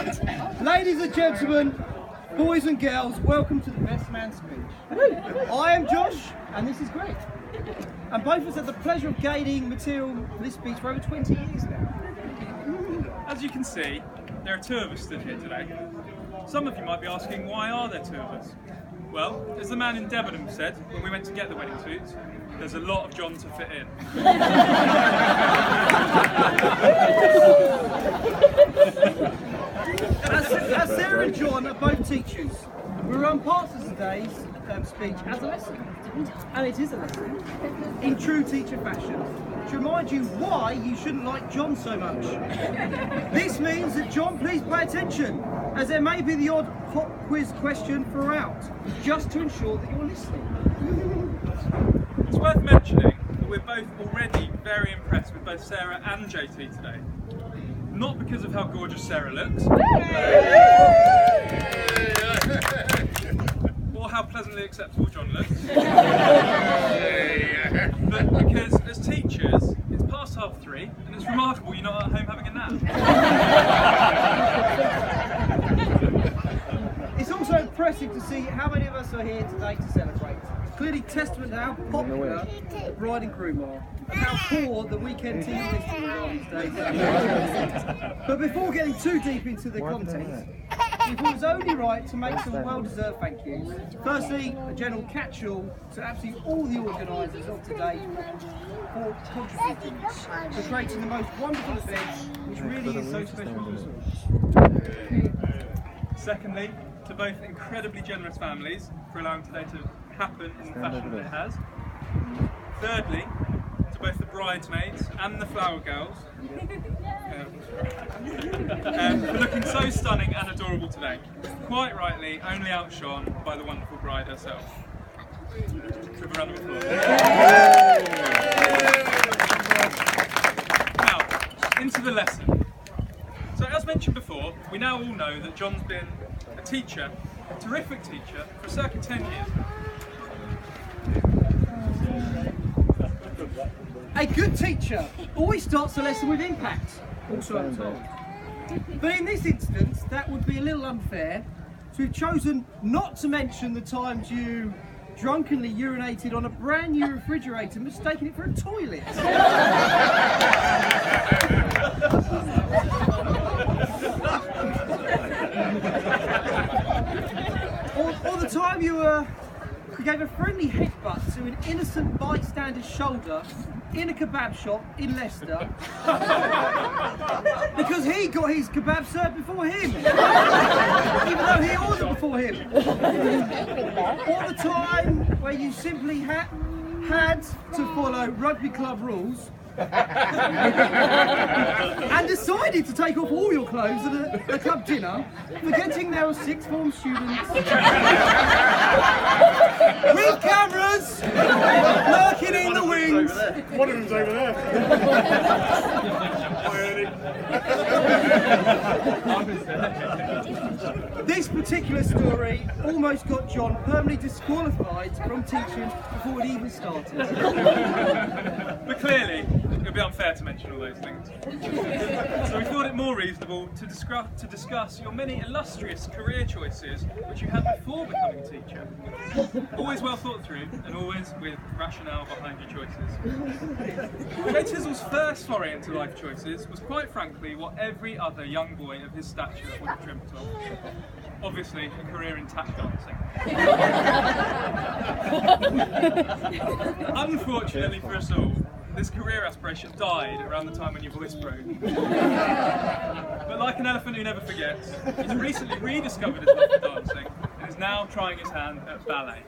Ladies and gentlemen, boys and girls, welcome to the Best Man speech. I am Josh, and this is Greg. And both of us had the pleasure of gaining material for this speech for over 20 years now. As you can see, there are two of us stood here today. Some of you might be asking, why are there two of us? Well, as the man in Debenham said when we went to get the wedding suits, there's a lot of John to fit in. As Sarah and John are both teachers, we run parts of today's speech as a lesson. And it is a lesson, in true teacher fashion, to remind you why you shouldn't like John so much. This means that John, please pay attention, as there may be the odd pop quiz question throughout, just to ensure that you're listening. It's worth mentioning that we're both already very impressed with both Sarah and JT today. Not because of how gorgeous Sarah looks, or how pleasantly acceptable John looks, but because as teachers, it's past 3:30 and it's remarkable you're not at home having a nap. It's also impressive to see how many of us are here today to celebrate. Clearly testament to how popular the bride and groom are, and how poor the weekend team listings are these days. But before getting too deep into the content, we thought it was only right to make some well-deserved thank yous. Firstly, a general catch-all to absolutely all the organisers of today for contributing to creating the most wonderful event, which really is so special to us all. Secondly, to both incredibly generous families for allowing today to happen in the fashion that it has. Thirdly, to both the bridesmaids and the flower girls for looking so stunning and adorable today. Quite rightly, only outshone by the wonderful bride herself. Give a round of applause. Now, into the lesson. So as mentioned before, we now all know that John's been a teacher, a terrific teacher, for circa 10 years. A good teacher always starts a lesson with impact, also I'm told. But in this instance, that would be a little unfair, so we've chosen not to mention the times you drunkenly urinated on a brand new refrigerator, mistaking it for a toilet. or the time you gave a friendly headbutt to an innocent bystander's shoulder in a kebab shop in Leicester because he got his kebab served before him, even though he ordered before him. Or the time where you simply had to follow rugby club rules and decided to take off all your clothes at a club dinner, forgetting there were sixth form students with cameras lurking in the wings. One of them's over there. This particular story almost got John permanently disqualified from teaching before it even started. But clearly, it would be unfair to mention all those things. So we thought it more reasonable to discuss your many illustrious career choices which you had before becoming a teacher. Always well thought through, and always with rationale behind your choices. Jay Tizzle's first foray into life choices was quite frankly what every other young boy of his stature would have dreamt of. Obviously, a career in tap dancing. Unfortunately for us all, this career aspiration died around the time when your voice broke. But like an elephant who never forgets, he's recently rediscovered his love for dancing and is now trying his hand at ballet.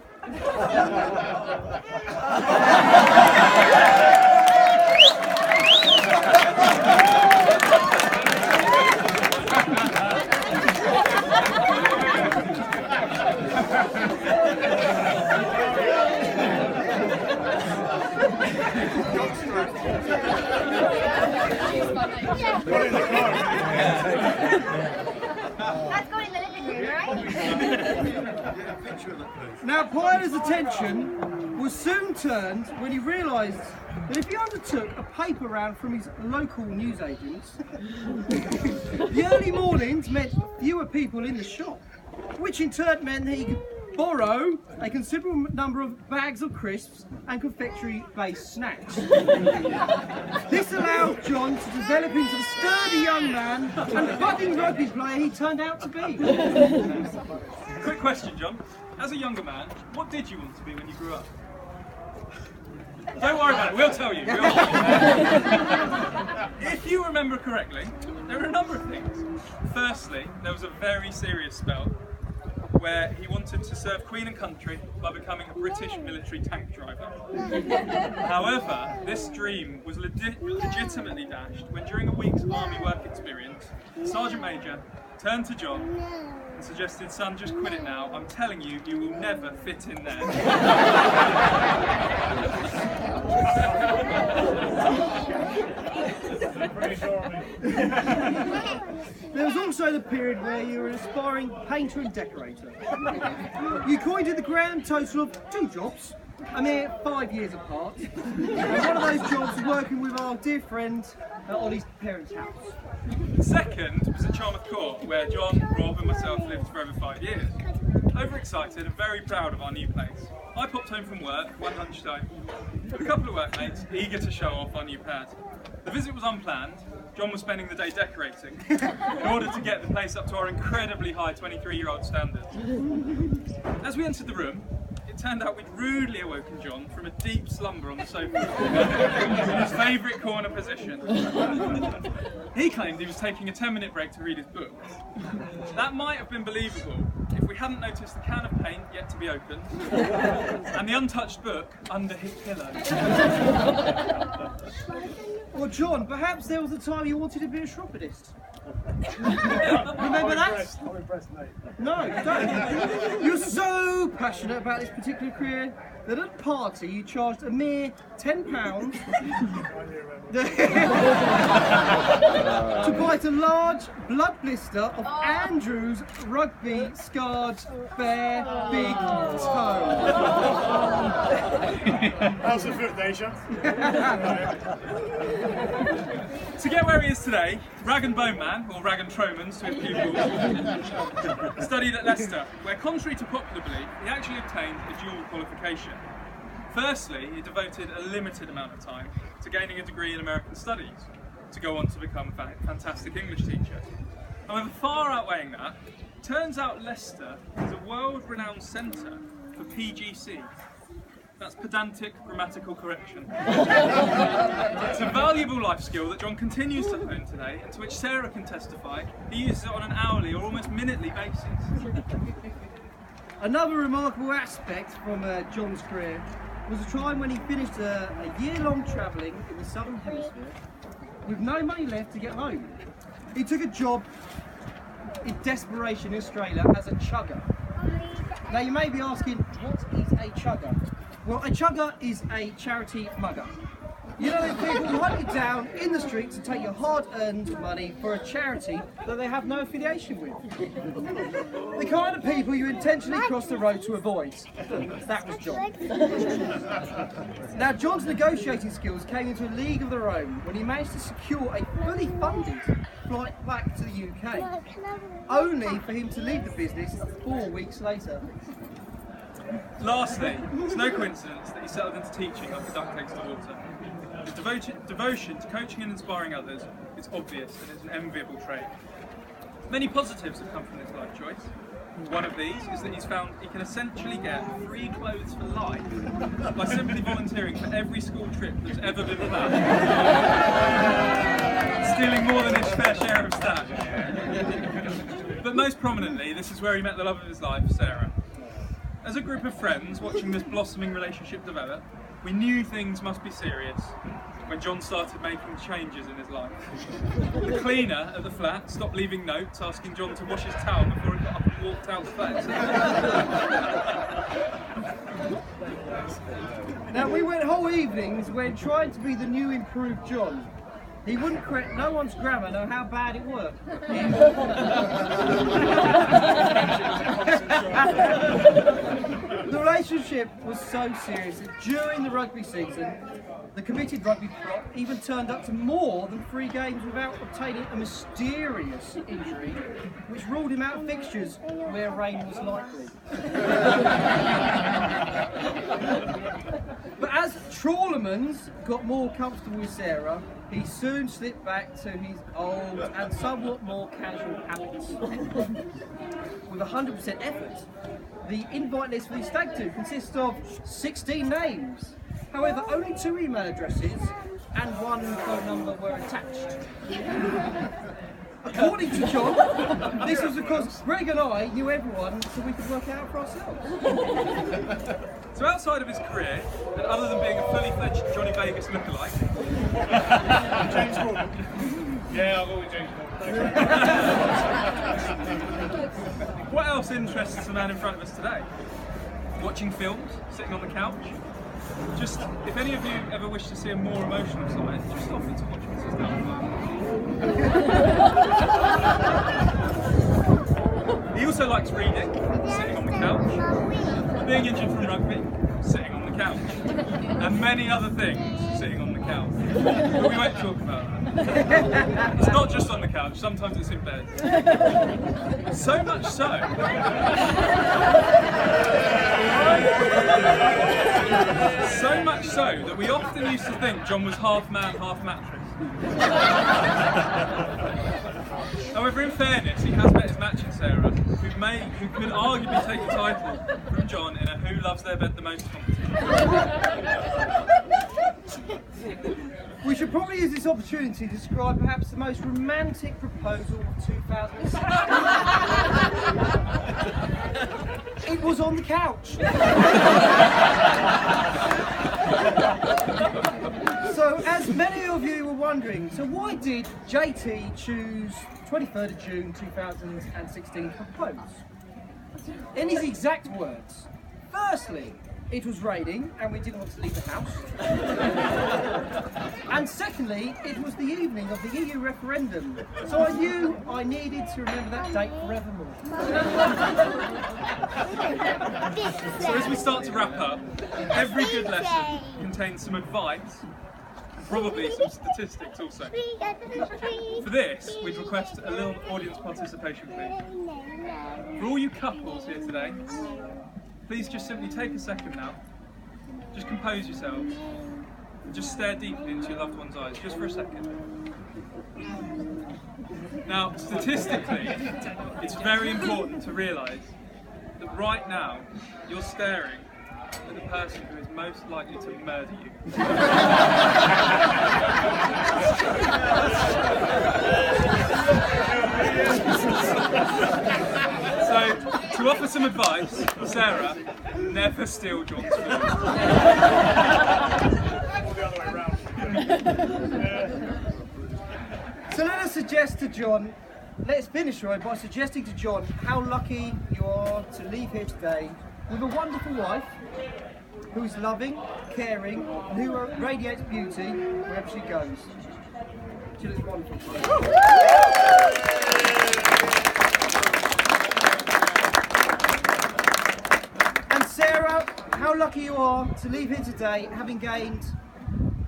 That's going in the living room, right? Now, Pila's attention was soon turned when he realised that if he undertook a paper round from his local newsagents, the early mornings meant fewer people in the shop, which in turn meant that he could borrow a considerable number of bags of crisps and confectionery-based snacks. This allowed John to develop into the sturdy young man and budding rugby player he turned out to be. Quick question, John. As a younger man, what did you want to be when you grew up? Don't worry about it, we'll tell you. If you remember correctly, there were a number of things. Firstly, there was a very serious spell where he wanted to serve Queen and country by becoming a British military tank driver. However, this dream was legitimately dashed when during a week's army work experience, Sergeant Major turned to John and suggested, "Son, just quit it now. I'm telling you, you will never fit in there." There was also the period where you were an aspiring painter and decorator. You coined the grand total of 2 jobs, a mere 5 years apart. And one of those jobs was working with our dear friend Ollie's parents' house. Second was at Charmouth Court, where John, Rob and myself lived for over 5 years. Overexcited and very proud of our new place, I popped home from work one lunchtime with a couple of workmates eager to show off our new pad. The visit was unplanned. John was spending the day decorating in order to get the place up to our incredibly high 23-year-old standards. As we entered the room, it turned out we'd rudely awoken John from a deep slumber on the sofa in his favourite corner position. He claimed he was taking a 10-minute break to read his book. That might have been believable if we hadn't noticed the can of paint yet to be opened and the untouched book under his pillow. Well, John, perhaps there was a time you wanted to be a chiropodist. Remember that? I'm impressed, mate. No, you don't. You're so passionate about this particular career that at a party you charged a mere £10 to bite a large blood blister of Andrew's rugby scarred bare big toe. How's the foot, Deja? To get where he is today, Rag and Bone Man, or Rag and Tromans to his pupils, studied at Leicester, where contrary to popular belief, he actually obtained a dual qualification. Firstly, he devoted a limited amount of time to gaining a degree in American Studies, to go on to become a fantastic English teacher. However, far outweighing that, turns out Leicester is a world-renowned centre for PGC. That's pedantic grammatical correction. It's a valuable life skill that John continues to hone today, and to which Sarah can testify he uses it on an hourly or almost minutely basis. Another remarkable aspect from John's career was a time when he finished a year-long travelling in the Southern Hemisphere with no money left to get home. He took a job in desperation in Australia as a chugger. Now you may be asking, what is a chugger? Well, a chugger is a charity mugger. You know, the people who hunt you down in the streets to take your hard-earned money for a charity that they have no affiliation with. The kind of people you intentionally cross the road to avoid. That was John. Now, John's negotiating skills came into a league of their own when he managed to secure a fully funded flight back to the UK, only for him to leave the business 4 weeks later. Lastly, it's no coincidence that he settled into teaching like a duck takes to water. His devotion to coaching and inspiring others is obvious and it's an enviable trait. Many positives have come from this life choice. One of these is that he's found he can essentially get free clothes for life by simply volunteering for every school trip that's ever been planned, stealing more than his fair share of stash. But most prominently, this is where he met the love of his life, Sarah. As a group of friends watching this blossoming relationship develop, we knew things must be serious when John started making changes in his life. The cleaner at the flat stopped leaving notes asking John to wash his towel before he got up and walked out the flat. Now, we went whole evenings when trying to be the new improved John. He wouldn't correct no one's grammar, no how bad it worked. The relationship hardship was so serious that during the rugby season, the committed rugby prop even turned up to more than 3 games without obtaining a mysterious injury, which ruled him out of fixtures where rain was likely. But as Trawlermans got more comfortable with Sarah, he soon slipped back to his old and somewhat more casual habits. With 100% effort, the invite list for the stag do consists of 16 names. However, only 2 email addresses and 1 phone number were attached. According to John, this was because Greg and I knew everyone, so we could work it out for ourselves. So outside of his career, and other than being a fully fledged Johnny Vegas lookalike, James Gordon. Yeah, I've always James Gordon. what else interests the man in front of us today? Watching films, sitting on the couch. Just, if any of you ever wish to see a more emotional side, just offer to watch Mrs. Doubtfire. He also likes reading, sitting on the couch, being injured from rugby, sitting on the couch, and many other things, sitting on the couch. But we won't talk about that. It's not just on the couch, sometimes it's in bed. So much so. So much so that we often used to think John was half man, half mattress. However, in fairness, he has met his matching Sarah, who could arguably take the title from John in a Who Loves Their Bed the Most competition. We should probably use this opportunity to describe perhaps the most romantic proposal of 2006. It was on the couch. So, as many of you were wondering, so why did JT choose 23rd of June 2016 to propose? In his exact words, firstly, it was raining and we didn't want to leave the house. And secondly, it was the evening of the EU referendum, so I knew I needed to remember that date forevermore. So as we start to wrap up, every good lesson contains some advice, and probably some statistics also. For this, we'd request a little audience participation, please. For all you couples here today, please just simply take a second now, just compose yourselves, and just stare deeply into your loved one's eyes, just for a second. Now, statistically, it's very important to realise that right now, you're staring at the person who is most likely to murder you. So, to offer some advice, Sarah, never steal John's food. Or the other way around. So let us suggest to John, let's finish Roy by suggesting to John how lucky you are to leave here today with a wonderful wife who is loving, caring, and who radiates beauty wherever she goes. She looks wonderful. And Sarah, how lucky you are to leave here today having gained